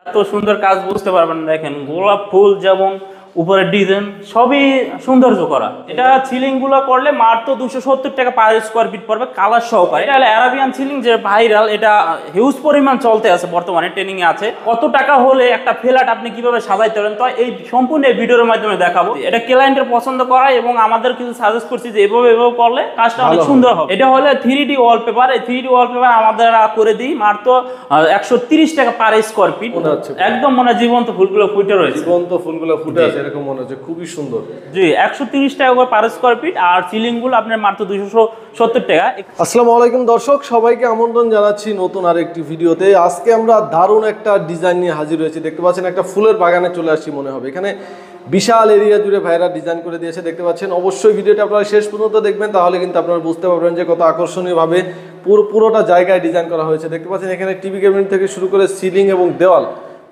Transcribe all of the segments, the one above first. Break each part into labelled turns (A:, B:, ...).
A: এত সুন্দর কাজ বুঝতে পারবেন না। দেখেন গোলাপ ফুল যেমন উপরে ডিজাইন সবই সৌন্দর্য করা। এটা সিলিং গুলো করলে মাত্র 270 টাকা পার স্কোয়ার ফিট পড়বে কালার সহকারে। এটা হলো অ্যারাবিয়ান সিলিং যে ভাইরাল, এটা হিউজ পরিমাণ চলতে আছে বর্তমানে, ট্রেনিং এ আছে। কত টাকা হলে একটা ফ্ল্যাট আপনি কিভাবে সাজাইতে পারেন তো এই সম্পূর্ণ এই ভিডিওর মাধ্যমে দেখাবো। এটা ক্লায়েন্টের পছন্দ করা এবং আমাদের কিছু সাজেস্ট করছি যে এভাবে করলে কাজটা অনেক সুন্দর হবে। এটা হলো 3D ওয়ালপেপার। এই 3D ওয়ালপেপার আমাদের করে দিই মাত্র 130 টাকা পার স্কোয়ার ফিট। একদম মনে জীবন্ত ফুলগুলো ফুটে রয়েছে,
B: জীবন্ত ফুলগুলো ফুটে আছে এরকম মনে হচ্ছে, খুবই সুন্দর।
A: জি 130 টাকা করে পার স্কোয়ার ফিট, আর সিলিং গুলো আপনার মাত্র 270 টাকা।
B: আসসালামু আলাইকুম দর্শক, সবাইকে আমন্ত্রণ জানাচ্ছি নতুন আরেকটি ভিডিওতে। আজকে আমরা দারুণ একটা ডিজাইন নিয়ে হাজির হয়েছি। দেখতে পাচ্ছেন একটা ফুলের বাগানে চলে আসছি মনে হবে। এখানে বিশাল এরিয়া জুড়ে ভাইরা ডিজাইন করে দিয়েছে, দেখতে পাচ্ছেন। অবশ্যই ভিডিওটা আপনারা শেষ পর্যন্ত দেখবেন, তাহলে কিন্তু আপনারা বুঝতে পারবেন যে কত আকর্ষণীয়ভাবে পুরোটা জায়গায় ডিজাইন করা হয়েছে। দেখতে পাচ্ছেন এখানে টিভি ক্যাবিনেট থেকে শুরু করে সিলিং এবং দেওয়াল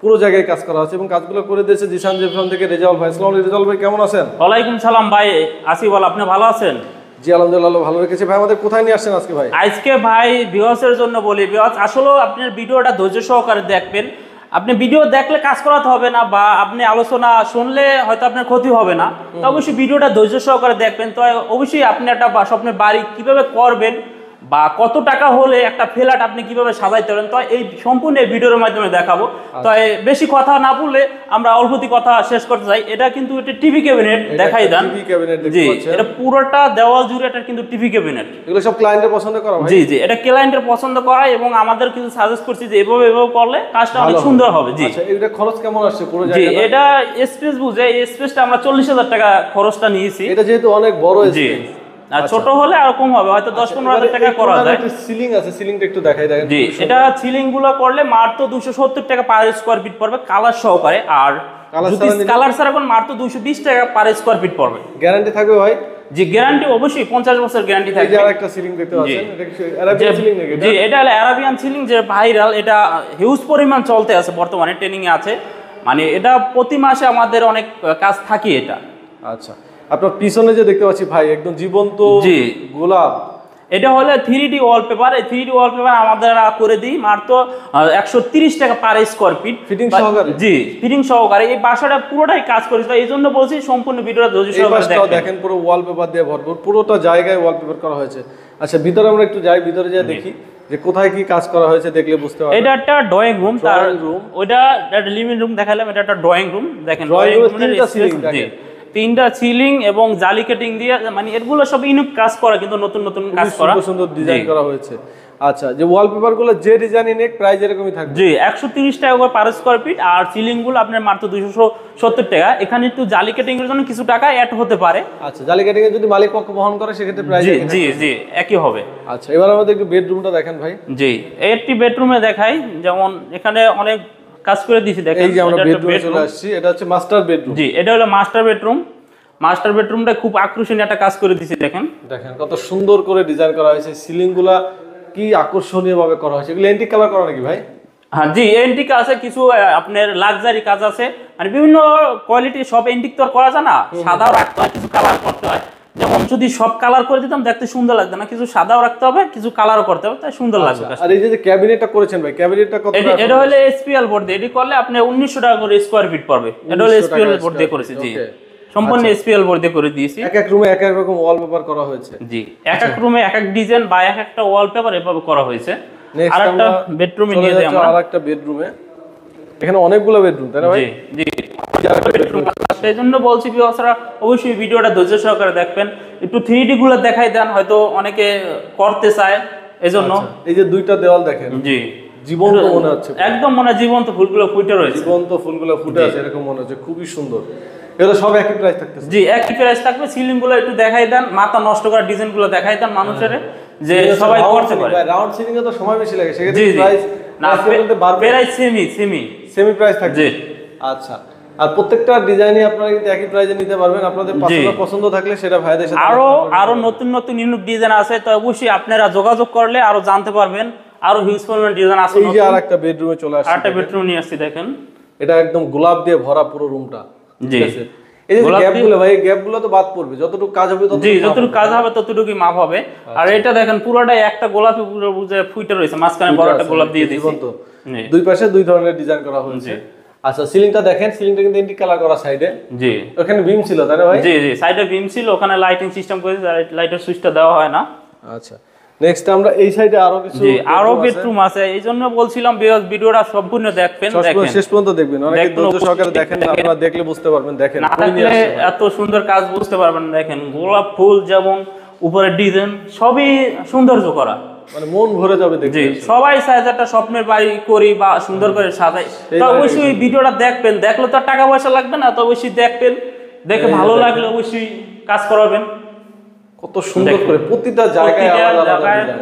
B: পুরো জায়গায় কাজ করা আছে এবং কাজগুলো করে দিয়েছে জিসান জেফরন থেকে রেজাউল ভাই। আসসালামু আলাইকুম রেজাউল ভাই, কেমন আছেন?
A: ওয়ালাইকুম সালাম ভাই, আসিফ বল, আপনি ভালো আছেন?
B: জি আলহামদুলিল্লাহ ভালো রেখেছি। ভাই আমাদের কোথায় নিয়ে আসছেন আজকে? ভাই
A: আজকে ভাই ভিউয়ার্সের জন্য বলি, ভিউয়ার্স আসলে আপনার ভিডিওটা ধৈর্য সহকারে দেখবেন। আপনি ভিডিও দেখলে কাজ করাতে হবে না, বা আপনি আলোচনা শুনলে হয়তো আপনার ক্ষতি হবে না, তো অবশ্যই ভিডিওটা ধৈর্য সহকারে দেখবেন। তো অবশ্যই আপনি একটা স্বপ্নের বাড়ি কিভাবে করবেন বা কত টাকা হলে একটা ফ্ল্যাট আপনি কিভাবে সাজাইতে পারেন তো এই সম্পূর্ণ এই ভিডিওর মাধ্যমে দেখাবো। তো বেশি কথা না বললে আমরা অল্পতি কথা শেষ করতে চাই। এটা কিন্তু এটা টিভি ক্যাবিনেট দেখাই দেন।
B: টিভি ক্যাবিনেট
A: জি, এটা পুরোটা দেওয়াল জুড়ে এটা কিন্তু টিভি ক্যাবিনেট।
B: এগুলো সব ক্লায়েন্টের পছন্দ করা ভাই?
A: জি জি, এটা ক্লায়েন্টের পছন্দ করা এবং আমাদের কিছু সাজেস্ট করছি যে এভাবে করলে কাজটা অনেক সুন্দর হবে। জি
B: আচ্ছা, এটা খরচ কেমন আসছে পুরো
A: জায়গাটা? জি, এটা স্পেস বুঝে এই স্পেসটা আমরা 40,000 টাকা খরচটা নিয়েছি।
B: এটা যেহেতু অনেক বড় স্পেস,
A: আর ছোট হলে আর কম হবে, হয়তো 10-15,000 টাকা করা যায়।
B: সিলিং আছে, সিলিংটা একটু দেখাই দেখেন।
A: জি, এটা সিলিং গুলো করলে মাত্র 270 টাকা পার স্কোয়ার ফিট পড়বে কালার সহকারে, আর যদি কালার ছাড়া কোন মাত্র 220 টাকা পার স্কোয়ার ফিট পড়বে।
B: গ্যারান্টি থাকবে ভাই?
A: জি গ্যারান্টি অবশ্যই 50 বছর গ্যারান্টি থাকবে।
B: এই যে আরেকটা সিলিং দেখতে পাচ্ছেন, এটা কি অ্যারাবিয়ান সিলিং নাকি?
A: জি, এটা হলো অ্যারাবিয়ান সিলিং যে ভাইরাল, এটা হিউজ পরিমাণ চলতে আছে বর্তমানে, ট্রেনিং এ আছে। মানে এটা প্রতি মাসে আমাদের অনেক কাজ থাকে এটা।
B: আচ্ছা, আপনার পিছনে যে দেখতে পাচ্ছি ভাই একদম জীবন্ত গোলাপ,
A: এটা হলো 3D ওয়ালপেপার। এই 3D ওয়ালপেপার আমাদের করে দিই মাত্র 130 টাকা পার স্কোয়ার ফিট
B: ফিটিং সহকারে।
A: জি ফিটিং সহকারে। এই বাসাটা পুরোটাই কাজ করেছি, এই জন্য বলছি সম্পূর্ণ ভিডিওটা ধৈর্য সহকারে
B: দেখেন। পুরো ওয়ালপেপার দিয়ে ভরপুর, পুরোটা জায়গায় ওয়ালপেপার করা হয়েছে। আচ্ছা, ভিতরে আমরা একটু যাই, ভিতরে যাই দেখি যে কোথায় কি কাজ করা হয়েছে, দেখলে বুঝতে পারবেন।
A: এটা একটা ড্রয়িং রুম, তার ওইটা একটা লিভিং রুম দেখালাম, এটা একটা ড্রয়িং রুম। দেখেন
B: ড্রয়িং রুমে
A: তিনটা সিলিং এবং জালি কাটিং দিয়ে, মানে এগুলো সব ইউনিক কাজ করা, কিন্তু নতুন নতুন কাজ করা,
B: সুন্দর ডিজাইন করা হয়েছে। আচ্ছা, যে ওয়ালপেপার গুলো যে ডিজাইন নেক প্রাইস এরকমই থাকবে?
A: জি 130 টাকা করে পার স্কয়ার ফিট, আর সিলিং গুলো আপনার মাত্র 270 টাকা। এখানে একটু জালি কাটিং এর জন্য কিছু টাকা অ্যাড হতে পারে।
B: আচ্ছা, জালি কাটিং এর যদি মালিক পক্ষ বহন করে সেক্ষেত্রে প্রাইস?
A: জি জি একই হবে।
B: আচ্ছা, এবার আমাদের একটু বেডরুমটা দেখেন ভাই।
A: জি, একটি বেডরুমে দেখাই, যেমন এখানে অনেক কাজ করে দিয়েছি। দেখেন
B: এই যে আমরা বেডরুমে চলে আসছি, এটা হচ্ছে মাস্টার বেডরুম।
A: জি, এটা হলো মাস্টার বেডরুম। মাস্টার বেডরুমটা খুব আকর্ষণীয় একটা কাজ করে দিয়েছি। দেখেন
B: কত সুন্দর করে ডিজাইন করা হয়েছে, সিলিং গুলা কি আকর্ষণীয় ভাবে করা হয়েছে। এগুলো এন্টিক কালার করা নাকি ভাই?
A: হ্যাঁ জি, এন্টিক আছে, কিছু আপনার লাক্সারি কাজ আছে, মানে বিভিন্ন কোয়ালিটি। সব এন্টিক তো করা যায় না, সাদাও রাখতে হয়, কিছু কালার করতে হয়। যেমন যদি সব কালার করে দিতাম দেখতে সুন্দর লাগতো না, কিছু সাদাও রাখতে হবে, কিছু কালারও করতে হবে, তাই সুন্দর লাগবে।
B: আর এই যে ক্যাবিনেটটা করেছেন ভাই, ক্যাবিনেটটা কত?
A: এটা হলো এসপিএল বোর্ড দিয়ে, এডি করলে আপনি 1900 টাকা করে স্কয়ার ফিট পড়বে। এটা হলো এসপিএল বোর্ড দিয়ে করেছি। জি, সম্পূর্ণ এসপিএল বোর্ড দিয়ে করে দিয়েছি।
B: এক এক রুমে এক এক রকম ওয়ালপেপার করা হয়েছে।
A: জি, এক এক রুমে এক এক ডিজাইন বা এক একটা ওয়ালপেপার এভাবে করা হয়েছে। আরেকটা বেডরুমে নিয়ে যাই আমরা।
B: আরেকটা বেডরুমে, এখানে অনেকগুলো বেডরুম, তাই না ভাই?
A: জি জি, সেই জন্য বলছি ভিউয়ার্সরা অবশ্যই ভিডিওটা ধৈর্য সহকারে দেখবেন। একটু 3D গুলো দেখাই দেন, হয়তো অনেকে করতে চায়, এজন্য।
B: এই যে দুইটা দেওয়াল দেখেন,
A: জি
B: জীবন্ত মনে হচ্ছে,
A: একদম মনে জীবন্ত ফুলগুলো ফুটে রয়েছে।
B: জীবন্ত ফুলগুলো ফুটে আছে এরকম মনে হচ্ছে, খুবই সুন্দর। এগুলো সব একই প্রাইস থাকতেছে?
A: জি একই প্রাইস থাকবে। সিলিং গুলো একটু দেখাই দেন, মাথা নষ্ট করা ডিজাইন গুলো দেখাই দেন মানুষের, যে সবাই করতে পারে।
B: রাউন্ড সিলিং এ তো সময় বেশি লাগে, সেক্ষেত্রে প্রাইস
A: না প্রাইস সেমি প্রাইস থাকবে।
B: জি আচ্ছা, আর প্রত্যেকটা ডিজাইনই আপনারা কিন্তু একই প্রাইসে নিতে পারবেন। আপনাদের পছন্দ থাকলে সেটা ভাইদের সাথে।
A: আরো নতুন নতুন ইউনিক ডিজাইন আছে, তো অবশ্যই আপনারা যোগাযোগ করলে আরো জানতে পারবেন। আরো হিউজ পরিমাণ ডিজাইন আছে।
B: এই যে আরেকটা বেডরুমে চলে আসছে,
A: আরেকটা বেডরুম নিয়ে আসছি, দেখেন
B: এটা একদম গোলাপ দিয়ে ভরা পুরো রুমটা। ঠিক আছে, এই যে গ্যাপগুলো ভাই, এই গ্যাপগুলো তো বাদ পড়বে, যতটুকু কাজ হবে
A: জি, যতটুকু কাজ হবে ততটুকুই মাপ হবে। আর এটা দেখেন পুরোটাই একটা গোলাপি পুরো বুঝে ফুটে রয়েছে, মাঝখানে বড় একটা গোলাপ দিয়ে দিয়েছি। জি,
B: দুই পাশে দুই ধরনের ডিজাইন করা হয়েছে। আচ্ছা, সিলিংটা দেখেন, সিলিংটা কিন্তু এন্টি কালার করা সাইডে।
A: জি,
B: ওখানে বিম ছিল তাই না ভাই?
A: জি জি, সাইডে বিম ছিল, ওখানে লাইটিং সিস্টেম করেছে, লাইটের সুইচটা দেওয়া হয় না।
B: আচ্ছা, নেক্সট আমরা এই সাইডে আরো কিছু
A: জি, আরো বেডরুম আছে, এইজন্য বলছিলাম ভিডিওটা সম্পূর্ণ দেখবেন, দেখেন
B: শেষ পর্যন্ত দেখবেন, অনেকে ধৈর্য সহকারে দেখেন না, আপনারা দেখলে বুঝতে পারবেন। দেখেন
A: না দেখলে এত সুন্দর কাজ বুঝতে পারবেন। দেখেন গোলাপ ফুল যেমন উপরে ডিজাইন সবই সৌন্দর্য করা,
B: মানে মন ভরে যাবে দেখতে।
A: জি, সবাই চায় যে একটা স্বপ্নের বাড়ি করি বা সুন্দর করে সাজাই, তো অবশ্যই ভিডিওটা দেখবেন, দেখলে তো আর টাকা পয়সা লাগবে না, তো অবশ্যই দেখবেন, দেখে ভালো লাগলে অবশ্যই কাজ করাবেন।
B: কত সুন্দর করে প্রতিটা জায়গায় আলাদা আলাদা ডিজাইন,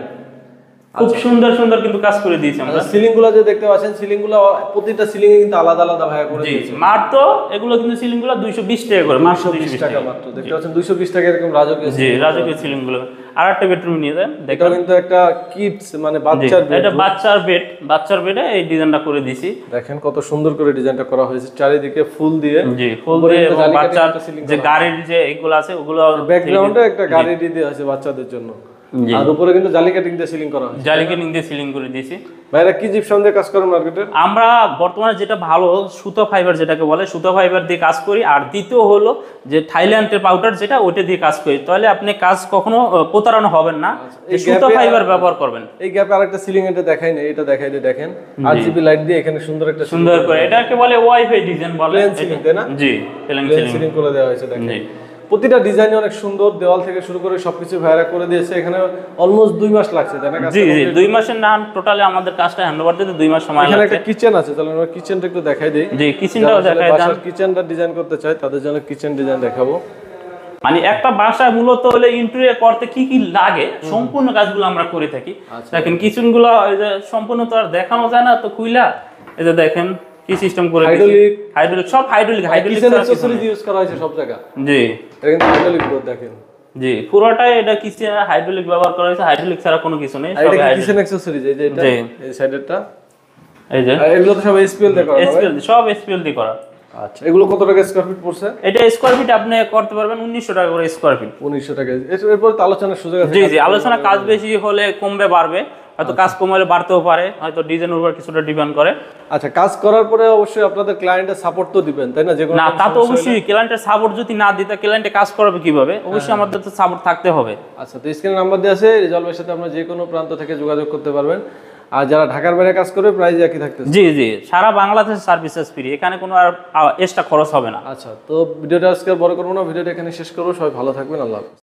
A: খুব সুন্দর সুন্দর কিন্তু কাজ করে দিয়েছি আমরা।
B: সিলিং গুলো যে দেখতে পাচ্ছেন, সিলিং গুলো প্রতিটা সিলিং এ কিন্তু আলাদা আলাদা ভাবে করে দিয়েছে।
A: মাত্র এগুলো কিন্তু সিলিং গুলো 220 টাকা করে, মাত্র 220 টাকা
B: মাত্র। দেখতে পাচ্ছেন 220 টাকা এরকম রাজকীয়।
A: জি, রাজকীয় সিলিং গুলো। আর একটা বেডরুম নিয়ে দেন,
B: এটা কিন্তু একটা কিডস মানে বাচ্চার বেড,
A: এটা বাচ্চার বেডে এই ডিজাইনটা করে দিয়েছি।
B: দেখেন কত সুন্দর করে ডিজাইনটা করা হয়েছে, চারিদিকে ফুল দিয়ে।
A: জি, ফুল দিয়ে, এবং বাচ্চার যে গাড়ির যে এগুলো আছে ওগুলো
B: ব্যাকগ্রাউন্ডে একটা গাড়ি দিয়ে আছে বাচ্চাদের জন্য। আর উপরে কিন্তু জালি কাটিং দিয়ে সিলিং করা হয়েছে,
A: জালি কাটিং দিয়ে সিলিং করে দিয়েছি।
B: ভাইরা কি জিপসাম দিয়ে কাজ করেন মার্কেটে?
A: আমরা বর্তমানে যেটা ভালো সুতো ফাইবার, যেটাকে বলে সুতো ফাইবার দিয়ে কাজ করি। আর দ্বিতীয় হলো যে থাইল্যান্ডের পাউডার, যেটা ওইটা দিয়ে কাজ করি, তাহলে আপনি কাজ কখনো প্রতারণা হবেন না, সুতো ফাইবার ব্যবহার করবেন।
B: এই গ্যাপে আরেকটা সিলিং এটা দেখাই না, এটা দেখাই দিয়ে দেখেন আরজিবি লাইট দিয়ে এখানে সুন্দর একটা
A: সুন্দর করে, এটাকে বলে ওয়াইফাই ডিজাইন বলে,
B: প্লেন সিলিং তাই না?
A: জি, প্লেন
B: সিলিং করে দেওয়া হয়েছে। দেখেন প্রতিটা ডিজাইন অনেক সুন্দর, দেওয়াল থেকে শুরু করে সবকিছু ভাইরা করে দিয়েছে। এখানে অলমোস্ট 2 মাস লাগছে তাই না?
A: জি জি, 2 মাসের না, টোটালি আমাদের কাজটা হ্যান্ডওভার দিতে 2 মাস সময় লাগছে।
B: এখানে একটা কিচেন আছে, তাহলে আমরা কিচেনটা একটু দেখাই দেই।
A: জি, কিচেনটাও দেখাই দেন।
B: কিচেনটা ডিজাইন করতে চাই তাদের জন্য কিচেন ডিজাইন দেখাবো।
A: মানে একটা বাসায় মূলত হলে ইন্টেরিয়র করতে কি কি লাগে সম্পূর্ণ কাজগুলো আমরা করে থাকি। দেখেন কিচেনগুলো এই যে সম্পূর্ণ তো আর দেখানো যায় না, তো খুইলা এই যে দেখেন কি সিস্টেম করে দিয়েছি। হাইড্রোলিক সব হাইড্রোলিক
B: কিচেন অ্যাকসেসরিজ ইউজ করা হয়েছে সব জায়গা।
A: জি,
B: এটা কিন্তু হাইড্রোলিক বোর্ড দেখেন।
A: জি, পুরোটাই এটা কিচেন হাইড্রোলিক ব্যবহার করা হয়েছে, হাইড্রোলিক ছাড়া কোনো কিছু নেই।
B: এটা কিচেন অ্যাকসেসরিজ, এই যে এটা এই সাইডেরটা,
A: এই যে
B: এগুলো তো সব এসপিএল দিয়ে করা,
A: সব এসপিএল দিয়ে করা।
B: আচ্ছা, এগুলো কত টাকা স্কয়ার ফিট পড়ছে?
A: এটা স্কয়ার ফিট আপনি করতে পারবেন 1900 টাকা করে স্কয়ার ফিট।
B: 1900 টাকা। এরপর তো আলোচনার সুযোগ আছে।
A: জি জি, আলোচনা কাজ বেশি হলে কমবে বাড়বে, হয়তো কাজ কমলে বাড়তেও পারে, হয়তো ডিজাইনের উপর কিছুটা ডিপেন্ড করে।
B: আচ্ছা, কাজ করার পরে অবশ্যই আপনাদের ক্লায়েন্টের সাপোর্ট তো দিবেন তাই না? যে
A: না, তা তো অবশ্যই, ক্লায়েন্টের সাপোর্ট যদি না দিতে ক্লায়েন্টে কাজ করবে কিভাবে? অবশ্যই আমাদের তো সাপোর্ট থাকতে হবে।
B: আচ্ছা, তো স্ক্রিনে নাম্বার দেওয়া আছে, রিজলভের সাথে আপনারা যে কোনো প্রান্ত থেকে যোগাযোগ করতে পারবেন। আর যারা ঢাকার বাইরে কাজ করবে প্রাইস একই থাকতেছে।
A: জি জি, সারা বাংলাদেশ সার্ভিসেস ফ্রি, এখানে কোনো আর এক্সট্রা খরচ হবে না।
B: আচ্ছা, তো ভিডিওটা আজকে বড় করবো না, ভিডিওটা এখানে শেষ করবো। সবাই ভালো থাকবেন, আল্লাহ হাফেজ।